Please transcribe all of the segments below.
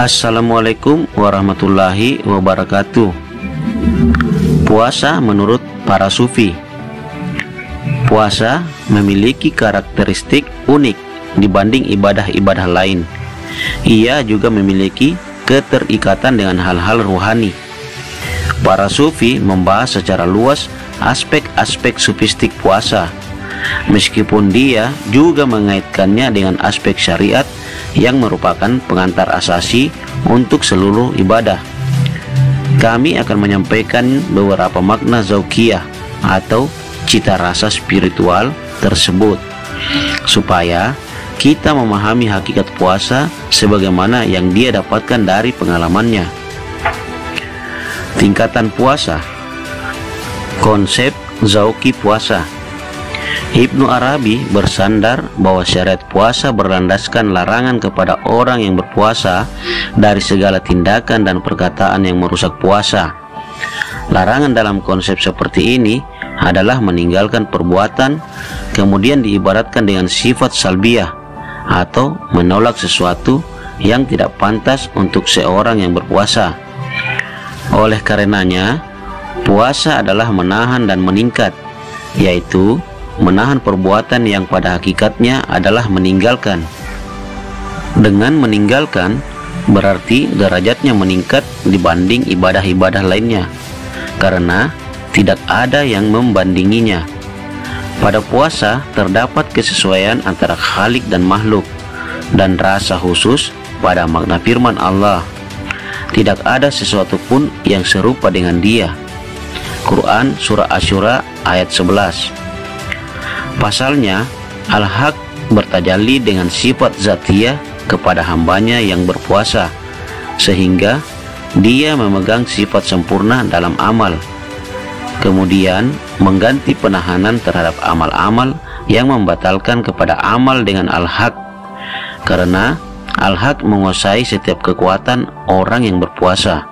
Assalamualaikum warahmatullahi wabarakatuh. Puasa menurut para sufi. Puasa memiliki karakteristik unik dibanding ibadah-ibadah lain. Ia juga memiliki keterikatan dengan hal-hal ruhani. Para sufi membahas secara luas aspek-aspek sufistik puasa, meskipun dia juga mengaitkannya dengan aspek syariat yang merupakan pengantar asasi untuk seluruh ibadah. Kami akan menyampaikan beberapa makna zauqiyah atau cita rasa spiritual tersebut, supaya kita memahami hakikat puasa sebagaimana yang dia dapatkan dari pengalamannya. Tingkatan puasa. Konsep zauqi puasa. Ibnu Arabi bersandar bahwa syariat puasa berlandaskan larangan kepada orang yang berpuasa dari segala tindakan dan perkataan yang merusak puasa. Larangan dalam konsep seperti ini adalah meninggalkan perbuatan, kemudian diibaratkan dengan sifat salbiyah atau menolak sesuatu yang tidak pantas untuk seorang yang berpuasa. Oleh karenanya, puasa adalah menahan dan meningkat, yaitu menahan perbuatan yang pada hakikatnya adalah meninggalkan. Dengan meninggalkan berarti derajatnya meningkat dibanding ibadah-ibadah lainnya, karena tidak ada yang membandinginya. Pada puasa terdapat kesesuaian antara Khalik dan makhluk, dan rasa khusus pada makna firman Allah. Tidak ada sesuatu pun yang serupa dengan dia. Quran Surah Asy-Syura ayat 11. Pasalnya, Al-Haq bertajalli dengan sifat zatiyah kepada hambanya yang berpuasa, sehingga dia memegang sifat sempurna dalam amal, kemudian mengganti penahanan terhadap amal-amal yang membatalkan kepada amal dengan Al-Haq, karena Al-Haq menguasai setiap kekuatan orang yang berpuasa.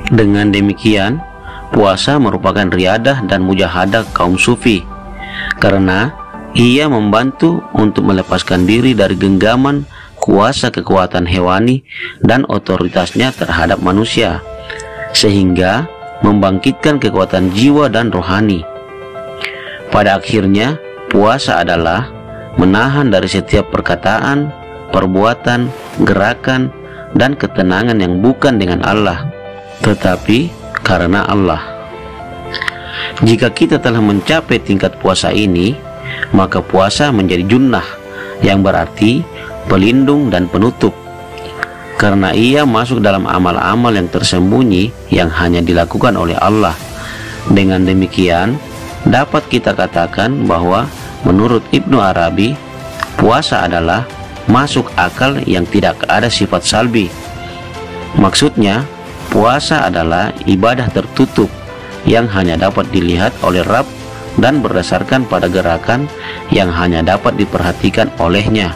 Dengan demikian, puasa merupakan riadah dan mujahadah kaum sufi, karena ia membantu untuk melepaskan diri dari genggaman kuasa kekuatan hewani dan otoritasnya terhadap manusia, sehingga membangkitkan kekuatan jiwa dan rohani. Pada akhirnya, puasa adalah menahan dari setiap perkataan, perbuatan, gerakan, dan ketenangan yang bukan dengan Allah, tetapi karena Allah. Jika kita telah mencapai tingkat puasa ini, maka puasa menjadi junnah, yang berarti pelindung dan penutup, karena ia masuk dalam amal-amal yang tersembunyi yang hanya dilakukan oleh Allah. Dengan demikian, dapat kita katakan bahwa menurut Ibnu Arabi, puasa adalah masuk akal yang tidak ada sifat salbi. Maksudnya, puasa adalah ibadah tertutup yang hanya dapat dilihat oleh Rabb dan berdasarkan pada gerakan yang hanya dapat diperhatikan olehnya.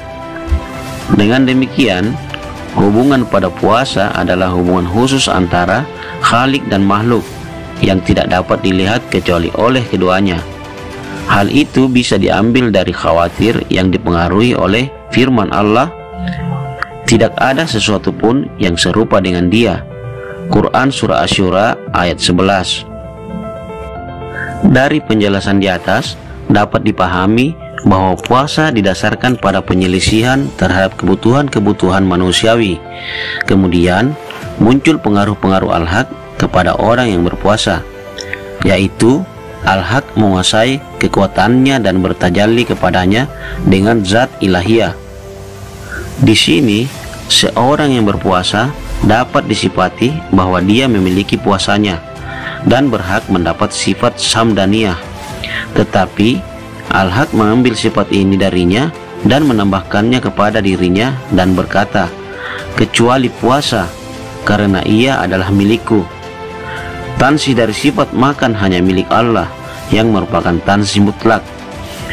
Dengan demikian, hubungan pada puasa adalah hubungan khusus antara Khalik dan makhluk yang tidak dapat dilihat kecuali oleh keduanya. Hal itu bisa diambil dari khawatir yang dipengaruhi oleh firman Allah, "Tidak ada sesuatu pun yang serupa dengan Dia." Quran Surah Asy-Syura ayat 11. Dari penjelasan di atas dapat dipahami bahwa puasa didasarkan pada penyelisihan terhadap kebutuhan-kebutuhan manusiawi. Kemudian muncul pengaruh-pengaruh Al-Haq kepada orang yang berpuasa, yaitu Al-Haq menguasai kekuatannya dan bertajalli kepadanya dengan zat ilahiyah. Di sini, seorang yang berpuasa dapat disifati bahwa dia memiliki puasanya dan berhak mendapat sifat samdaniyah. Tetapi Al-Haq mengambil sifat ini darinya dan menambahkannya kepada dirinya dan berkata, kecuali puasa, karena ia adalah milikku. Tansi dari sifat makan hanya milik Allah yang merupakan tansi mutlak.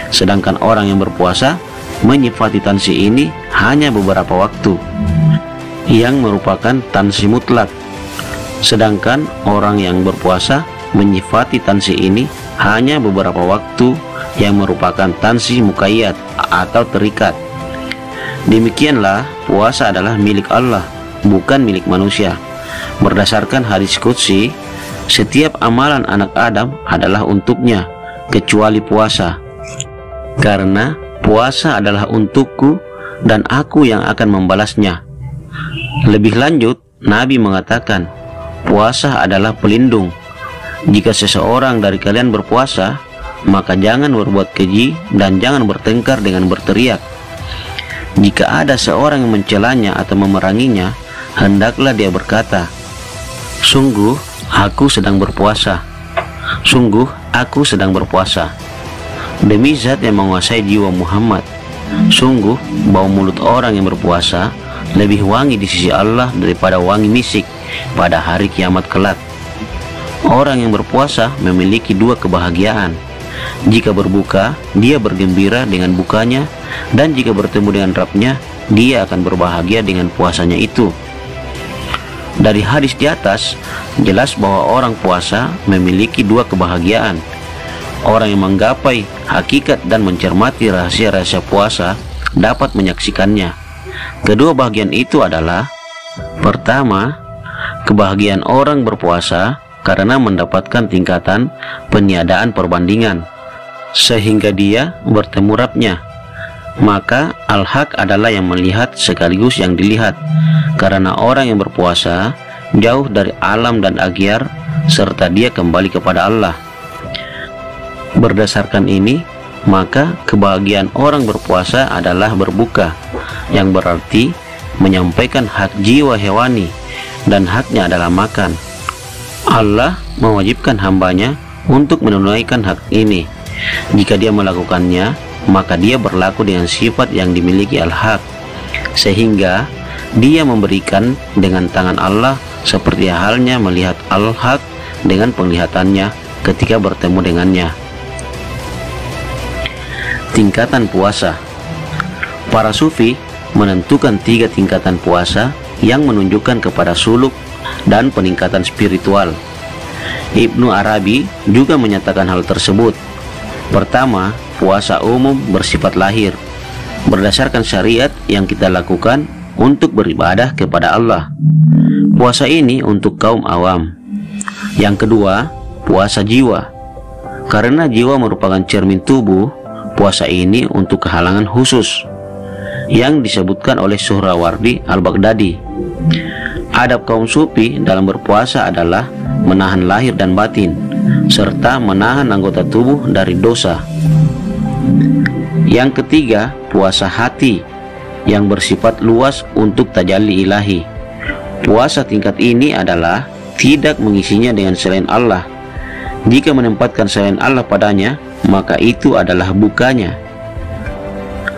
Sedangkan orang yang berpuasa menyifati tansi ini hanya beberapa waktu yang merupakan tansi mutlak. Sedangkan orang yang berpuasa menyifati tansi ini hanya beberapa waktu yang merupakan tansi muqayyad atau terikat. Demikianlah puasa adalah milik Allah, bukan milik manusia. Berdasarkan hadis qudsi, setiap amalan anak Adam adalah untuknya kecuali puasa, karena puasa adalah untukku dan aku yang akan membalasnya. Lebih lanjut, Nabi mengatakan, puasa adalah pelindung. Jika seseorang dari kalian berpuasa, maka jangan berbuat keji dan jangan bertengkar dengan berteriak. Jika ada seorang yang mencelanya atau memeranginya, hendaklah dia berkata, sungguh aku sedang berpuasa. Sungguh aku sedang berpuasa. Demi zat yang menguasai jiwa Muhammad, sungguh bau mulut orang yang berpuasa lebih wangi di sisi Allah daripada wangi misik pada hari kiamat kelak. Orang yang berpuasa memiliki dua kebahagiaan. Jika berbuka, dia bergembira dengan bukanya, dan jika bertemu dengan Rabbnya, dia akan berbahagia dengan puasanya itu. Dari hadis di atas, jelas bahwa orang puasa memiliki dua kebahagiaan. Orang yang menggapai hakikat dan mencermati rahasia-rahasia puasa dapat menyaksikannya. Kedua bagian itu adalah: pertama, kebahagiaan orang berpuasa karena mendapatkan tingkatan peniadaan perbandingan, sehingga dia bertemu Rabbnya. Maka al-haq adalah yang melihat sekaligus yang dilihat, karena orang yang berpuasa jauh dari alam dan agyar, serta dia kembali kepada Allah. Berdasarkan ini, maka kebahagiaan orang berpuasa adalah berbuka, yang berarti menyampaikan hak jiwa hewani, dan haknya adalah makan. Allah mewajibkan hambanya untuk menunaikan hak ini. Jika dia melakukannya, maka dia berlaku dengan sifat yang dimiliki al-haq, sehingga dia memberikan dengan tangan Allah seperti halnya melihat al-haq dengan penglihatannya ketika bertemu dengannya. Tingkatan puasa. Para sufi menentukan 3 tingkatan puasa yang menunjukkan kepada suluk dan peningkatan spiritual. Ibnu Arabi juga menyatakan hal tersebut. Pertama, puasa umum bersifat lahir, berdasarkan syariat yang kita lakukan untuk beribadah kepada Allah. Puasa ini untuk kaum awam. Yang kedua, puasa jiwa. Karena jiwa merupakan cermin tubuh, puasa ini untuk kehalangan khusus yang disebutkan oleh Suhrawardi Al-Baghdadi. Adab kaum sufi dalam berpuasa adalah menahan lahir dan batin, serta menahan anggota tubuh dari dosa. Yang ketiga, puasa hati yang bersifat luas untuk tajalli ilahi. Puasa tingkat ini adalah tidak mengisinya dengan selain Allah. Jika menempatkan selain Allah padanya, maka itu adalah bukanya.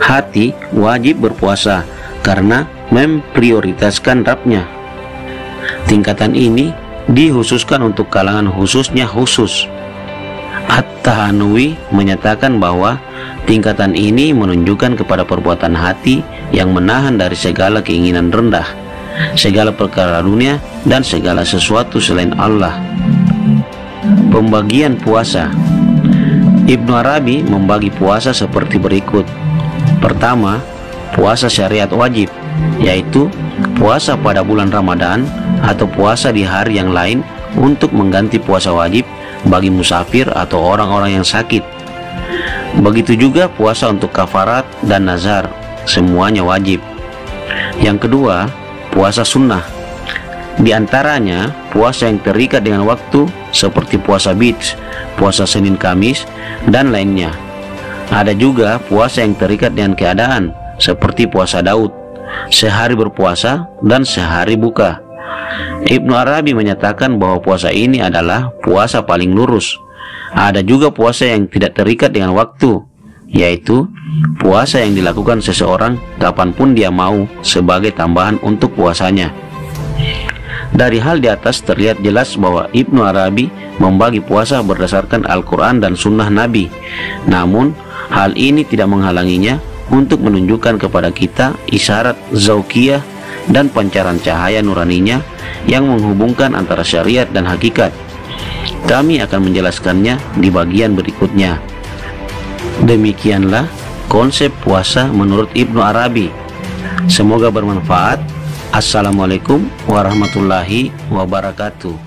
Hati wajib berpuasa karena memprioritaskan Rabbnya. Tingkatan ini dikhususkan untuk kalangan khususnya khusus. At-Tahanwi menyatakan bahwa tingkatan ini menunjukkan kepada perbuatan hati yang menahan dari segala keinginan rendah, segala perkara dunia, dan segala sesuatu selain Allah. Pembagian puasa. Ibnu Arabi membagi puasa seperti berikut. Pertama, puasa syariat wajib, yaitu puasa pada bulan Ramadan atau puasa di hari yang lain untuk mengganti puasa wajib bagi musafir atau orang-orang yang sakit. Begitu juga puasa untuk kafarat dan nazar, semuanya wajib. Yang kedua, puasa sunnah. Di antaranya puasa yang terikat dengan waktu seperti puasa bid, puasa Senin Kamis, dan lainnya. Ada juga puasa yang terikat dengan keadaan seperti puasa Daud, sehari berpuasa dan sehari buka. Ibnu Arabi menyatakan bahwa puasa ini adalah puasa paling lurus. Ada juga puasa yang tidak terikat dengan waktu, yaitu puasa yang dilakukan seseorang kapanpun dia mau sebagai tambahan untuk puasanya. Dari hal di atas terlihat jelas bahwa Ibnu Arabi membagi puasa berdasarkan Al-Quran dan Sunnah Nabi. Namun, hal ini tidak menghalanginya untuk menunjukkan kepada kita isyarat zauqiyah dan pancaran cahaya nuraninya yang menghubungkan antara syariat dan hakikat. Kami akan menjelaskannya di bagian berikutnya. Demikianlah konsep puasa menurut Ibnu Arabi. Semoga bermanfaat. Assalamualaikum warahmatullahi wabarakatuh.